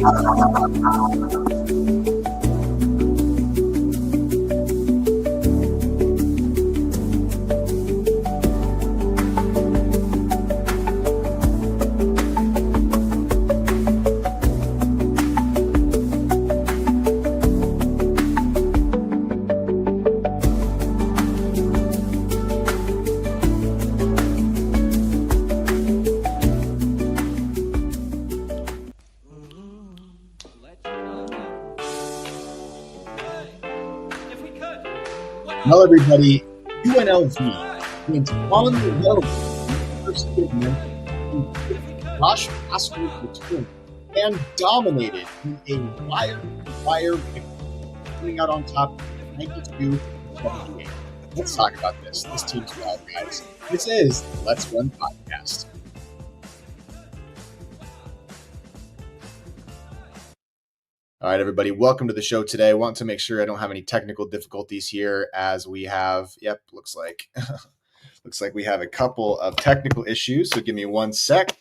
Well, everybody, UNLV went on the road to the University of Memphis. Josh Pastner returned and dominated in a wire victory, coming out on top 92-78. Let's talk about this. This team's wild, guys. This is the Let's Run podcast. All right, everybody, welcome to the show today. I want to make sure I don't have any technical difficulties here as we have, looks like we have a couple of technical issues. So give me one sec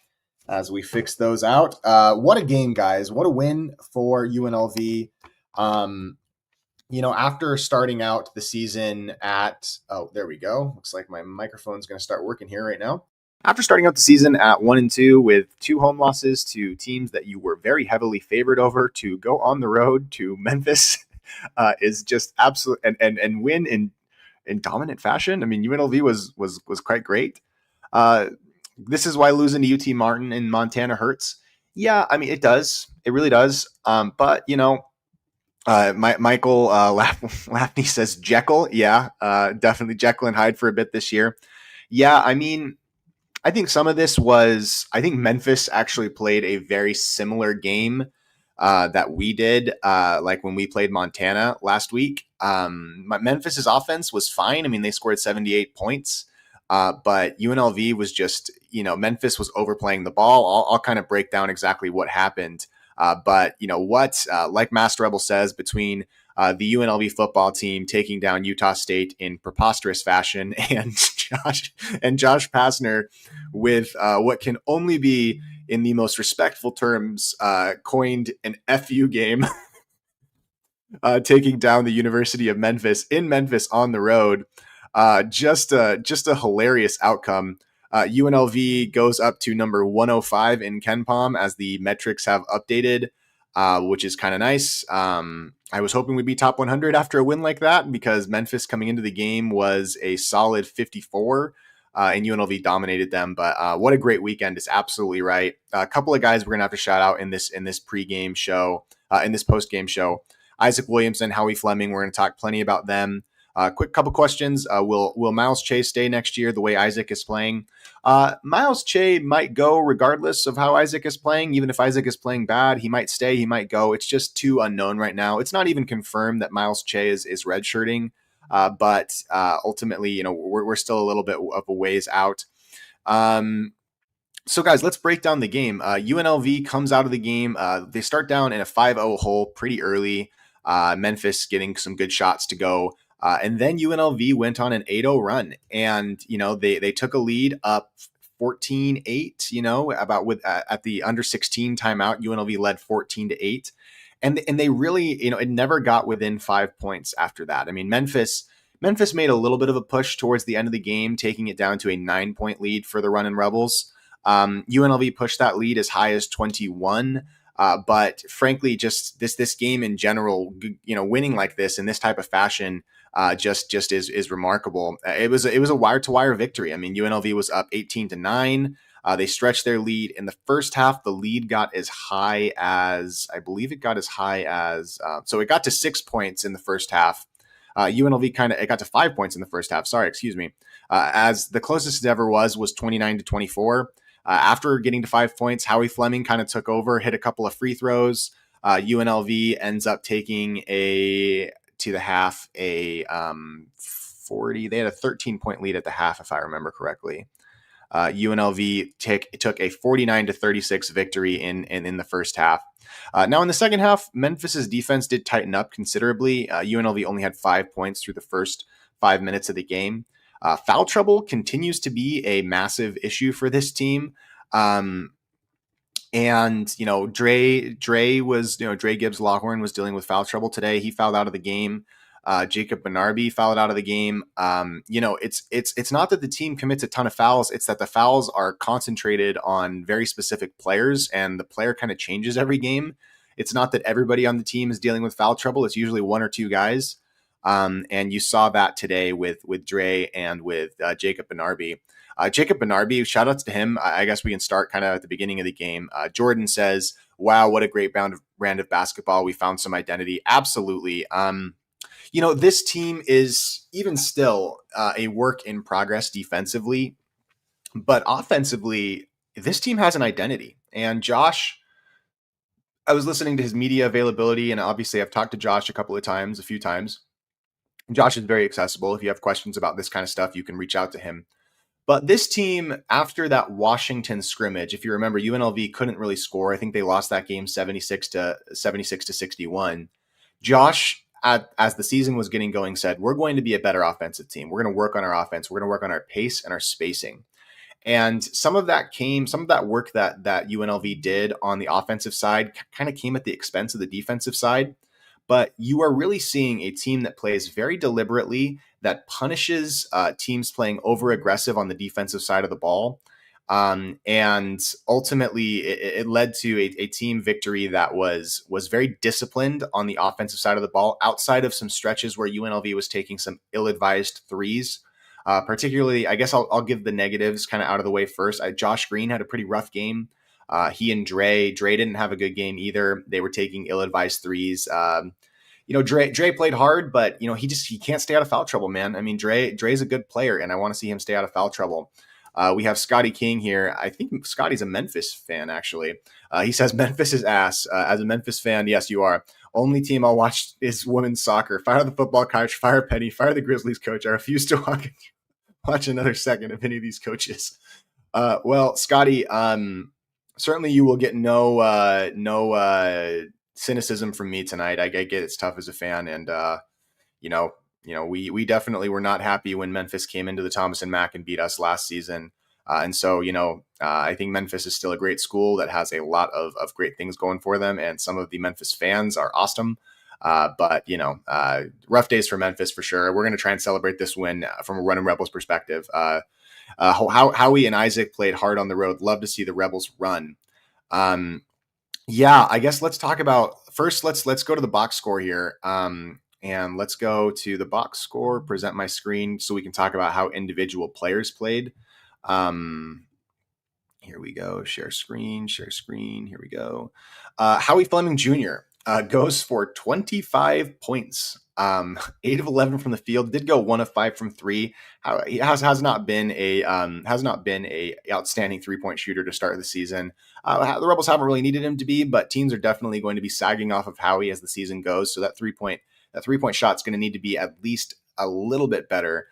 as we fix those out. What a game, guys. What a win for UNLV. After starting out the season at, there we go. Looks like my microphone's going to start working here right now. After starting out the season at 1-2 with 2 home losses to teams that you were very heavily favored over, to go on the road to Memphis is just absolute and win in dominant fashion. I mean, UNLV was quite great. This is why losing to UT Martin in Montana hurts. Yeah, I mean, it does. It really does. But Michael Lafney says Jekyll. Yeah, definitely Jekyll and Hyde for a bit this year. Yeah, I mean, I think some of this was, I think Memphis actually played a very similar game that we did, like when we played Montana last week. Memphis's offense was fine. I mean, they scored 78 points, but UNLV was just, Memphis was overplaying the ball. I'll kind of break down exactly what happened. But like Master Rebel says, between the UNLV football team taking down Utah State in preposterous fashion and Josh Pastner with what can only be, in the most respectful terms, coined an FU game, taking down the University of Memphis in Memphis on the road. Just a hilarious outcome. UNLV goes up to number 105 in KenPom as the metrics have updated, which is kind of nice. I was hoping we'd be top 100 after a win like that, because Memphis coming into the game was a solid 54, and UNLV dominated them. But what a great weekend is absolutely right. A couple of guys we're gonna have to shout out in this pregame show, in this postgame show. Isaac Williamson, Howie Fleming. We're going to talk plenty about them. Quick couple questions. Will Miles Che stay next year the way Isaac is playing? Miles Che might go regardless of how Isaac is playing. Even if Isaac is playing bad, he might stay, he might go. It's just too unknown right now. It's not even confirmed that Miles Che is redshirting, but ultimately, we're still a little bit of a ways out. So guys, let's break down the game. UNLV comes out of the game. They start down in a 5-0 hole pretty early. Memphis getting some good shots to go. And then UNLV went on an 8-0 run, and they took a lead up 14-8. At the under 16 timeout, UNLV led 14-8, and they really it never got within 5 points after that. I mean, Memphis made a little bit of a push towards the end of the game, taking it down to a 9-point lead for the Runnin' Rebels. UNLV pushed that lead as high as 21. But frankly, just this game in general, winning like this in this type of fashion, just is remarkable. It was a wire to wire victory. I mean, UNLV was up 18-9. They stretched their lead in the first half. The lead got as high as, I believe it got as high as, so it got to 6 points in the first half. UNLV it got to 5 points in the first half. Sorry, excuse me. As the closest it ever was 29-24. After getting to 5 points, Howie Fleming kind of took over, hit a couple of free throws. UNLV ends up taking a 40. They had a 13-point lead at the half, if I remember correctly. UNLV took a 49-36 victory in the first half. Now in the second half, Memphis's defense did tighten up considerably. UNLV only had 5 points through the first 5 minutes of the game. Foul trouble continues to be a massive issue for this team. And And, Dre Gibbs Lawhorn was dealing with foul trouble today. He fouled out of the game. Jacob Benarby fouled out of the game. It's not that the team commits a ton of fouls. It's that the fouls are concentrated on very specific players, and the player kind of changes every game. It's not that everybody on the team is dealing with foul trouble. It's usually one or two guys. And you saw that today with Dre and with Jacob Benarby. Jacob Benarby, shout outs to him. I guess we can start kind of at the beginning of the game. Jordan says, wow, what a great brand of basketball. We found some identity. Absolutely. This team is even still a work in progress defensively, but offensively, this team has an identity. And Josh, I was listening to his media availability, and obviously I've talked to Josh a few times. Josh is very accessible. If you have questions about this kind of stuff, you can reach out to him. But this team, after that Washington scrimmage, if you remember, UNLV couldn't really score. I think they lost that game 76 to 61. Josh, as the season was getting going, said, we're going to be a better offensive team. We're going to work on our offense. We're going to work on our pace and our spacing. And some of that work that UNLV did on the offensive side kind of came at the expense of the defensive side. But you are really seeing a team that plays very deliberately, that punishes teams playing over aggressive on the defensive side of the ball. And ultimately, it led to a team victory that was very disciplined on the offensive side of the ball, outside of some stretches where UNLV was taking some ill-advised threes. Particularly, I guess I'll give the negatives kind of out of the way first. Josh Green had a pretty rough game. He and Dre didn't have a good game either. They were taking ill-advised threes. Dre played hard, but he can't stay out of foul trouble, man. I mean, Dre's a good player, and I want to see him stay out of foul trouble. We have Scotty King here. I think Scotty's a Memphis fan, actually. He says Memphis is ass. As a Memphis fan, yes, you are. Only team I'll watch is women's soccer. Fire the football coach, fire Penny, fire the Grizzlies coach. I refuse to watch another second of any of these coaches. Well, Scotty, certainly you will get no cynicism from me tonight. I get it's tough as a fan, and we definitely were not happy when Memphis came into the Thomas and Mack and beat us last season. And so, I think Memphis is still a great school that has a lot of great things going for them, and some of the Memphis fans are awesome. But rough days for Memphis for sure. We're going to try and celebrate this win from a Running Rebels perspective. Howie and Isaac played hard on the road. Love to see the Rebels run. Yeah, I guess let's talk about first. Let's go to the box score here. And let's go to the box score, present my screen so we can talk about how individual players played. Here we go. Share screen. Here we go. Howie Fleming Jr. Goes for 25 points. 8 of 11 from the field. Did go 1 of 5 from 3. He has not been a outstanding 3-point shooter to start the season. The Rebels haven't really needed him to be, but teams are definitely going to be sagging off of Howie as the season goes. So that 3-point shot is going to need to be at least a little bit better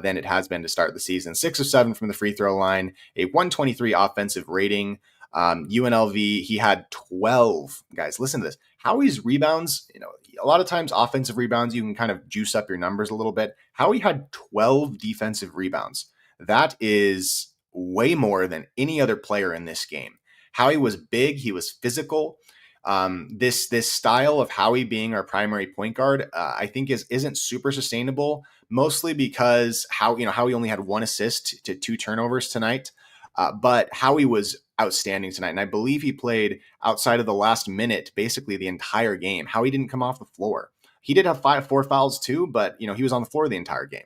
than it has been to start the season. 6 of 7 from the free throw line, a 123 offensive rating. UNLV, he had 12. Guys, listen to this. Howie's rebounds, a lot of times offensive rebounds, you can kind of juice up your numbers a little bit. Howie had 12 defensive rebounds. That is way more than any other player in this game. Howie was big. He was physical. This style of Howie being our primary point guard, I think isn't super sustainable, mostly because Howie only had 1 assist to 2 turnovers tonight. But Howie was outstanding tonight, and I believe he played outside of the last minute basically the entire game. Howie didn't come off the floor. He did have 4 fouls too, but he was on the floor the entire game.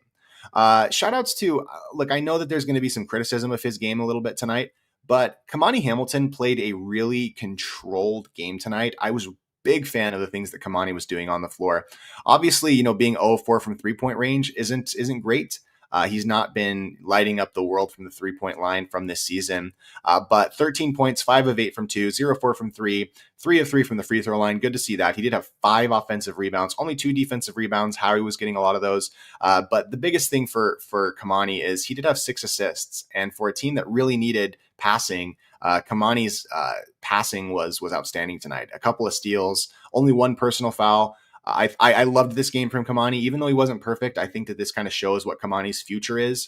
Shout outs to look, I know that there's going to be some criticism of his game a little bit tonight, but Kamani Hamilton played a really controlled game tonight. I was a big fan of the things that Kamani was doing on the floor. Obviously, being 0-4 from 3-point range isn't great. He's not been lighting up the world from the 3-point line from this season, but 13 points, 5 of 8 from 2, 0-4 from 3, 3 of 3 from the free throw line. Good to see that. He did have 5 offensive rebounds, only 2 defensive rebounds. Howie was getting a lot of those. But the biggest thing for Kamani is he did have 6 assists. And for a team that really needed passing, Kamani's passing was outstanding tonight. A couple of steals, only 1 personal foul. I loved this game from Kamani, even though he wasn't perfect. I think that this kind of shows what Kamani's future is.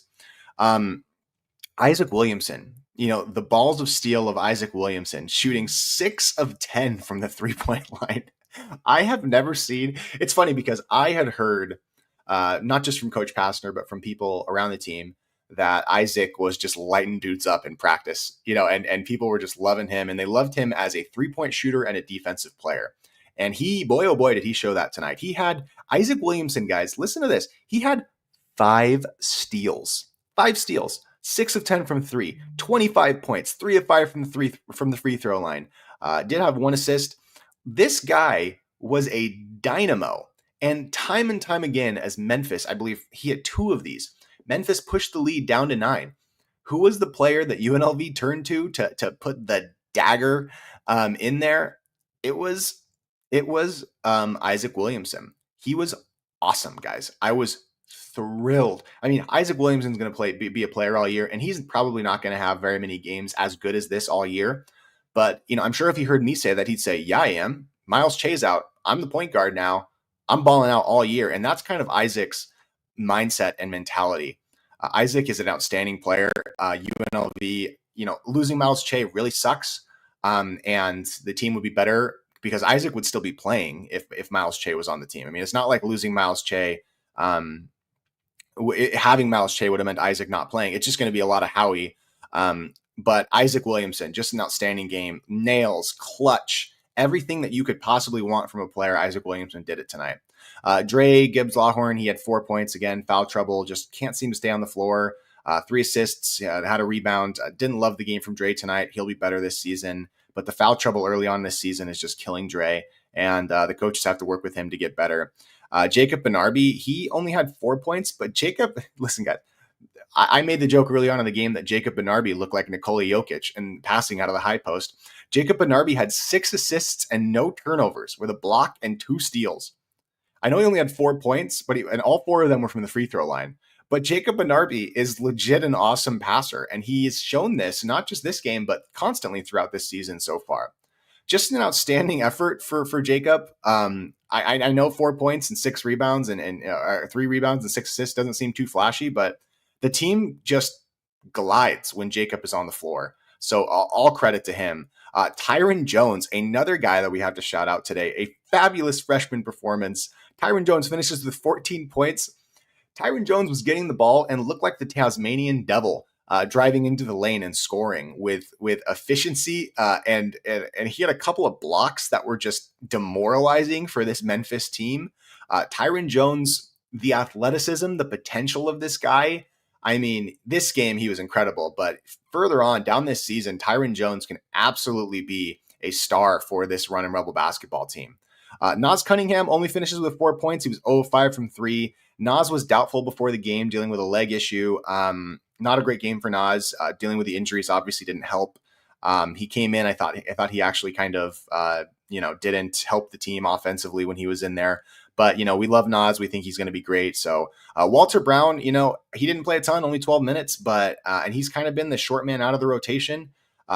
Isaac Williamson, the balls of steel of Isaac Williamson shooting 6 of 10 from the 3-point line. I have never seen. It's funny because I had heard, not just from Coach Pastner, but from people around the team, that Isaac was just lighting dudes up in practice, and people were just loving him, and they loved him as a 3-point shooter and a defensive player. And boy, oh boy, did he show that tonight. He had Isaac Williamson, guys, listen to this. He had 5 steals, 6 of 10 from three, 25 points, 3 of 5 from the free throw line. Did have 1 assist. This guy was a dynamo. And time again, as Memphis, I believe he had 2 of these. Memphis pushed the lead down to 9. Who was the player that UNLV turned to put the dagger in there? It was Isaac Williamson. He was awesome, guys. I was thrilled. I mean, Isaac Williamson's going to be a player all year, and he's probably not going to have very many games as good as this all year. But, I'm sure if he heard me say that, he'd say, yeah, I am. Miles Che's out. I'm the point guard now. I'm balling out all year. And that's kind of Isaac's mindset and mentality. Isaac is an outstanding player. UNLV, losing Miles Che really sucks. And the team would be better because Isaac would still be playing if Miles Che was on the team. I mean, it's not like losing Miles Che. Having Miles Che would have meant Isaac not playing. It's just going to be a lot of Howie. But Isaac Williamson, just an outstanding game. Nails, clutch, everything that you could possibly want from a player. Isaac Williamson did it tonight. Dre Gibbs-Lawhorn, he had 4 points. Again, foul trouble, just can't seem to stay on the floor. 3 assists, had a rebound. Didn't love the game from Dre tonight. He'll be better this season. But the foul trouble early on this season is just killing Dre. And the coaches have to work with him to get better. Jacob Benarbi, he only had 4 points. But Jacob, listen, guys, I made the joke early on in the game that Jacob Benarbi looked like Nikola Jokic and passing out of the high post. Jacob Benarbi had 6 assists and no turnovers with a block and 2 steals. I know he only had 4 points, and all 4 of them were from the free throw line. But Jacob Benarbi is legit an awesome passer, and he's shown this not just this game, but constantly throughout this season so far. Just an outstanding effort for Jacob. I know 4 points and 6 rebounds and 3 rebounds and 6 assists doesn't seem too flashy, but the team just glides when Jacob is on the floor. So all credit to him. Tyron Jones, another guy that we have to shout out today, a fabulous freshman performance. Tyron Jones finishes with 14 points. Tyron Jones was getting the ball and looked like the Tasmanian devil, driving into the lane and scoring with efficiency. And he had a couple of blocks that were just demoralizing for this Memphis team. Tyron Jones, the athleticism, the potential of this guy. I mean, this game, he was incredible. But further on down this season, Tyron Jones can absolutely be a star for this Runnin' Rebel basketball team. Naz Cunningham only finishes with 4 points. He was 0-5 from 3. Naz was doubtful before the game, dealing with a leg issue. Not a great game for Naz. Dealing with the injuries obviously didn't help. He came in. I thought he actually kind of didn't help the team offensively when he was in there. But we love Naz. We think he's going to be great. So Walter Brown, he didn't play a ton, only 12 minutes, but and he's kind of been the short man out of the rotation.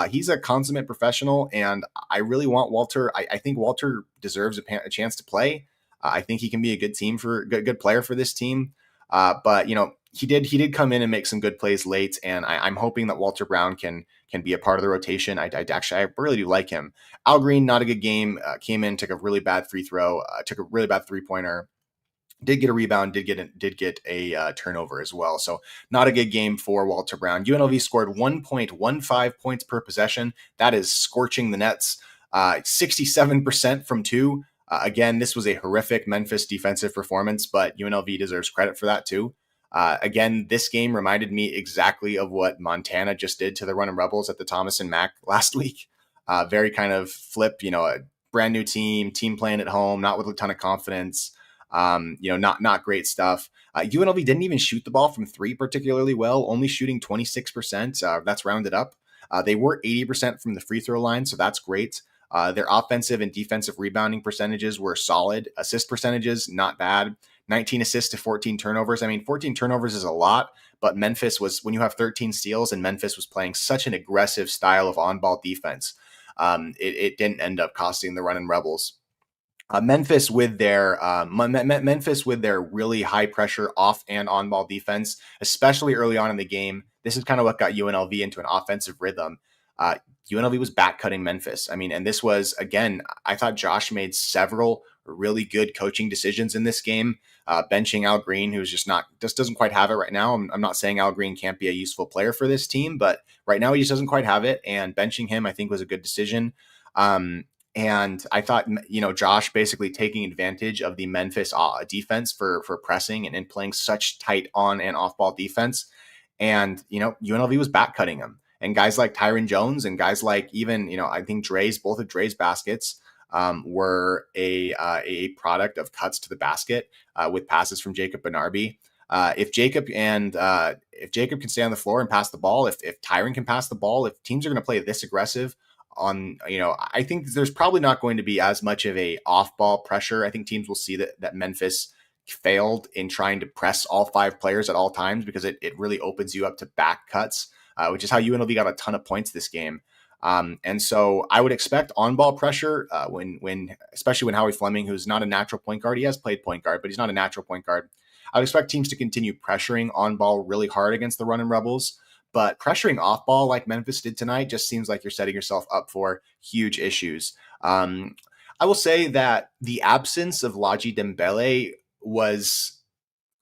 He's a consummate professional, and I really want Walter. I think Walter deserves a chance to play. I think he can be a good player for this team. But he did come in and make some good plays late, and I'm hoping that Walter Brown can be a part of the rotation. I really do like him. Al Green, not a good game. Came in, took a really bad free throw, took a really bad 3-pointer. Did get a rebound, did get a turnover as well. So not a good game for Walter Brown. UNLV scored 1.15 points per possession. That is scorching the nets. 67% from 2. Again, this was a horrific Memphis defensive performance, but UNLV deserves credit for that too. Again, this game reminded me exactly of what Montana just did to the Runnin' Rebels at the Thomas and Mack last week. Very kind of flip, a brand new team playing at home, not with a ton of confidence. Not great stuff. UNLV didn't even shoot the ball from 3 particularly well, only shooting 26%. That's rounded up. They were 80% from the free throw line, so that's great. Their offensive and defensive rebounding percentages were solid. Assist percentages, not bad. 19 assists to 14 turnovers. I mean, 14 turnovers is a lot, but Memphis was, when you have 13 steals and Memphis was playing such an aggressive style of on-ball defense, it didn't end up costing the Runnin' Rebels. Memphis with their really high pressure off and on ball defense, especially early on in the game. This is kind of what got UNLV into an offensive rhythm. Uh, UNLV was back cutting Memphis. I mean, and this was again, I thought Josh made several really good coaching decisions in this game. Benching Al Green, who's just doesn't quite have it right now. I'm not saying Al Green can't be a useful player for this team, but right now he just doesn't quite have it. And benching him, I think, was a good decision. And I thought, Josh basically taking advantage of the Memphis defense for pressing and playing such tight on and off ball defense. And, UNLV was back cutting him. And guys like Tyron Jones and guys like even, I think both of Dre's baskets were a product of cuts to the basket with passes from Jacob Benarbi. If Jacob can stay on the floor and pass the ball, if Tyron can pass the ball, if teams are going to play this aggressive on, I think there's probably not going to be as much of a off ball pressure. I think teams will see that Memphis failed in trying to press all five players at all times because it really opens you up to back cuts, which is how UNLV got a ton of points this game. And so I would expect on-ball pressure especially when Howie Fleming, who's not a natural point guard, he has played point guard, but he's not a natural point guard. I would expect teams to continue pressuring on-ball really hard against the Runnin' Rebels, but pressuring off-ball like Memphis did tonight just seems like you're setting yourself up for huge issues. I will say that the absence of Laji Dembele was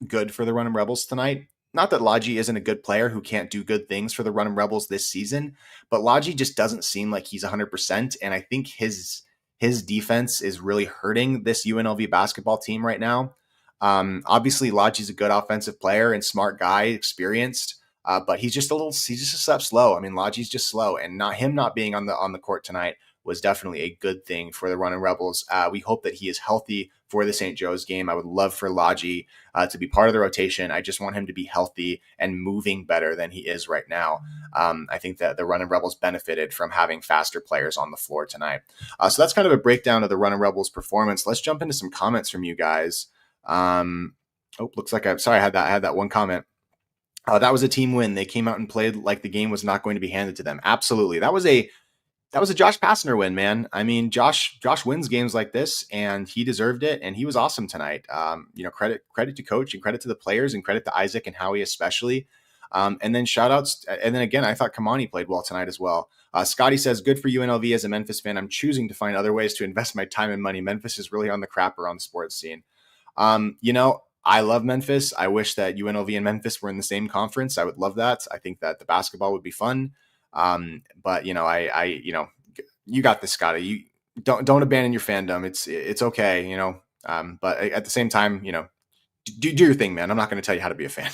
good for the Runnin' Rebels tonight. Not that Laji isn't a good player who can't do good things for the Runnin' Rebels this season, but Laji just doesn't seem like he's 100%. And I think his defense is really hurting this UNLV basketball team right now. Obviously, Laji's a good offensive player and smart guy, experienced, but he's just a step slow. I mean, Laji's just slow, and not being on the court tonight was definitely a good thing for the Runnin' Rebels. We hope that he is healthy for the St. Joe's game. I would love for Laji to be part of the rotation. I just want him to be healthy and moving better than he is right now. I think that the Runnin' Rebels benefited from having faster players on the floor tonight. So that's kind of a breakdown of the Runnin' Rebels performance. Let's jump into some comments from you guys. Looks like I had that one comment. That was a team win. They came out and played like the game was not going to be handed to them. Absolutely. That was a Josh Pastner win, man. I mean, Josh wins games like this, and he deserved it, and he was awesome tonight. Credit to coach, and credit to the players, and credit to Isaac and Howie especially. And then shout outs. And then again, I thought Kamani played well tonight as well. Scotty says, good for UNLV as a Memphis fan. I'm choosing to find other ways to invest my time and money. Memphis is really on the crapper on the sports scene. I love Memphis. I wish that UNLV and Memphis were in the same conference. I would love that. I think that the basketball would be fun. But you got this, Scotty. You don't abandon your fandom. It's okay, but at the same time, do your thing, man. I'm not going to tell you how to be a fan.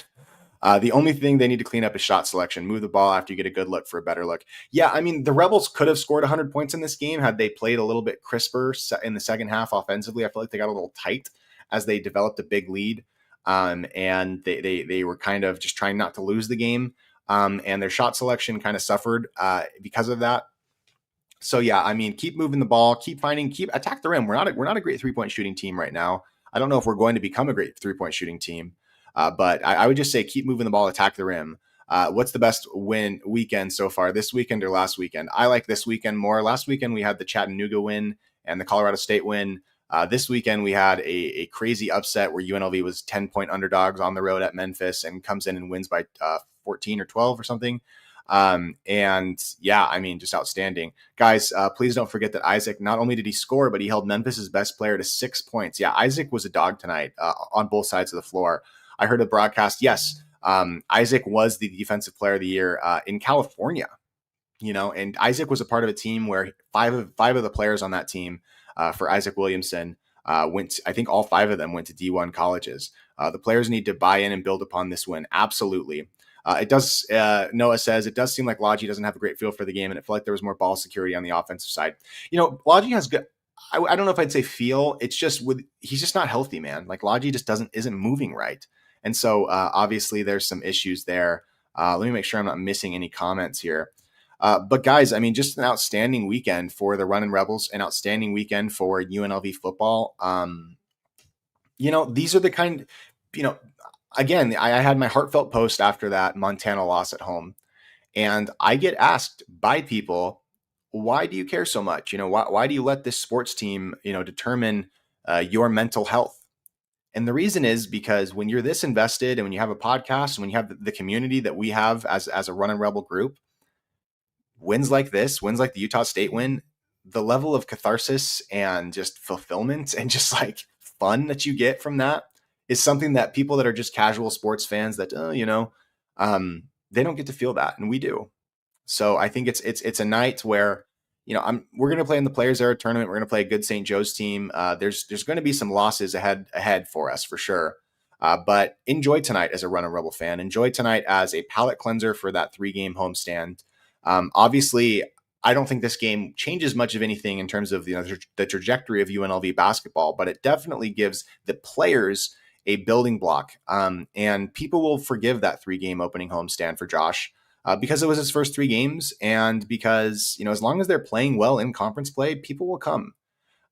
The only thing they need to clean up is shot selection. Move the ball after you get a good look for a better look. Yeah, I mean, the Rebels could have scored 100 points in this game had they played a little bit crisper in the second half offensively. I feel like they got a little tight as they developed a big lead. And they were kind of just trying not to lose the game. And their shot selection kind of suffered because of that. So yeah, I mean, keep moving the ball, keep attack the rim. We're not a great 3-point shooting team right now. I don't know if we're going to become a great 3-point shooting team, but I would just say keep moving the ball, attack the rim. What's the best win weekend so far, this weekend or last weekend? I like this weekend more. Last weekend we had the Chattanooga win and the Colorado State win. This weekend we had a crazy upset where UNLV was 10-point underdogs on the road at Memphis and comes in and wins by 14 or 12 or something. And yeah, I mean, just outstanding. Guys, please don't forget that Isaac, not only did he score, but he held Memphis's best player to 6 points. Yeah, Isaac was a dog tonight on both sides of the floor. I heard a broadcast. Yes, Isaac was the defensive player of the year in California, and Isaac was a part of a team where five of the players on that team for Isaac Williamson I think all 5 of them went to D1 colleges. The players need to buy in and build upon this win. Absolutely. It does. Noah says it does seem like Laji doesn't have a great feel for the game, and it felt like there was more ball security on the offensive side. Laji has good. I don't know if I'd say feel. It's just he's just not healthy, man. Like Laji just isn't moving right, and so obviously there's some issues there. Let me make sure I'm not missing any comments here. But guys, I mean, just an outstanding weekend for the Runnin' Rebels, an outstanding weekend for UNLV football. These are the kind. Again, I had my heartfelt post after that Montana loss at home, and I get asked by people, why do you care so much? Why do you let this sports team, determine your mental health. And the reason is because when you're this invested and when you have a podcast and when you have the community that we have as a Run and Rebel group, wins like this, wins like the Utah State win, the level of catharsis and just fulfillment and just like fun that you get from that is something that people that are just casual sports fans that, they don't get to feel that. And we do. So I think it's a night where, we're going to play in the Players Era tournament. We're going to play a good St. Joe's team. There's going to be some losses ahead for us for sure. But enjoy tonight as a Run and Rebel fan. Enjoy tonight as a palate cleanser for that 3-game homestand. Obviously, I don't think this game changes much of anything in terms of the trajectory of UNLV basketball, but it definitely gives the players a building block. And people will forgive that 3-game opening homestand for Josh. Because it was his first 3 games, and because as long as they're playing well in conference play, people will come.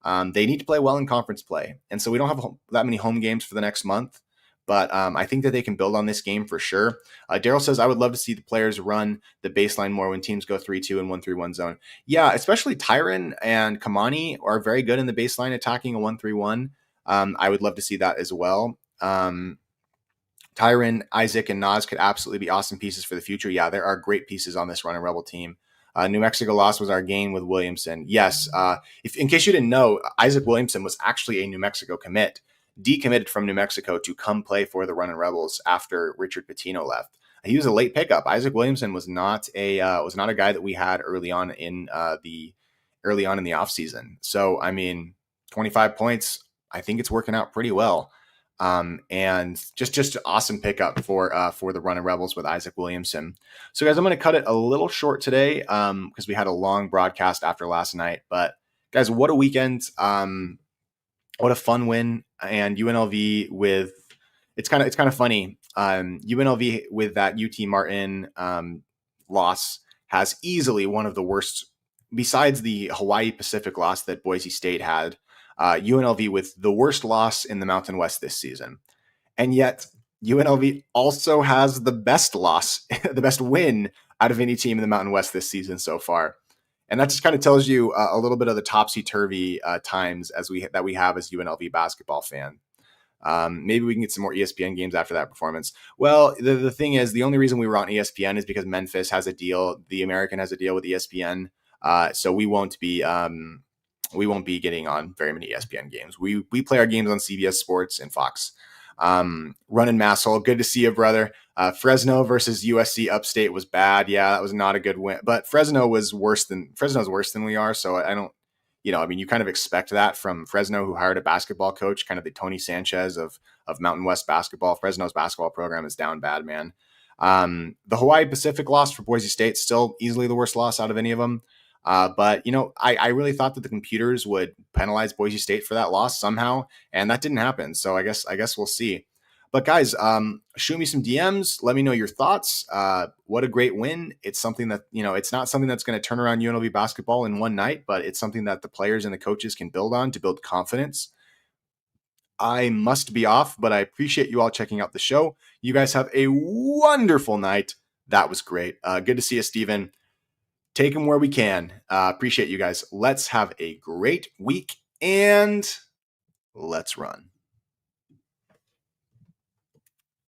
They need to play well in conference play, and so we don't have that many home games for the next month. But I think that they can build on this game for sure. Daryl says, I would love to see the players run the baseline more when teams go 3-2 and 1-3-1 zone. Yeah, especially Tyron and Kamani are very good in the baseline attacking a 1-3-1. I would love to see that as well. Tyron, Isaac, and Nas could absolutely be awesome pieces for the future. Yeah, there are great pieces on this Run and Rebel team. New Mexico loss was our gain with Williamson. Yes, if in case you didn't know, Isaac Williamson was actually a New Mexico commit, decommitted from New Mexico to come play for the Run and Rebels after Richard Pitino left. He was a late pickup. Isaac Williamson was not a guy that we had early on in the offseason. So 25 points. I think it's working out pretty well. And just awesome pickup for the Run and Rebels with Isaac Williamson. So guys, I'm going to cut it a little short today because we had a long broadcast after last night. But guys, what a weekend! What a fun win! And UNLV with it's kind of funny. UNLV with that UT Martin loss has easily one of the worst, besides the Hawaii Pacific loss that Boise State had. UNLV with the worst loss in the Mountain West this season. And yet UNLV also has the best loss, the best win out of any team in the Mountain West this season so far. And that just kind of tells you a little bit of the topsy-turvy times that we have as UNLV basketball fan. Maybe we can get some more ESPN games after that performance. Well, the thing is, the only reason we were on ESPN is because Memphis has a deal. The American has a deal with ESPN. So we won't be getting on very many ESPN games. We play our games on CBS Sports and Fox. Running Masshole, good to see you, brother. Fresno versus USC Upstate was bad. Yeah, that was not a good win. But Fresno's worse than we are. So I don't, you kind of expect that from Fresno, who hired a basketball coach, kind of the Tony Sanchez of Mountain West basketball. Fresno's basketball program is down bad, man. The Hawaii Pacific loss for Boise State, still easily the worst loss out of any of them. But I really thought that the computers would penalize Boise State for that loss somehow, and that didn't happen. So I guess we'll see. But guys, shoot me some DMs. Let me know your thoughts. What a great win. It's something that, it's not something that's going to turn around UNLV basketball in one night, but it's something that the players and the coaches can build on to build confidence. I must be off, but I appreciate you all checking out the show. You guys have a wonderful night. That was great. Good to see you, Steven. Take them where we can. Appreciate you guys. Let's have a great week and let's run.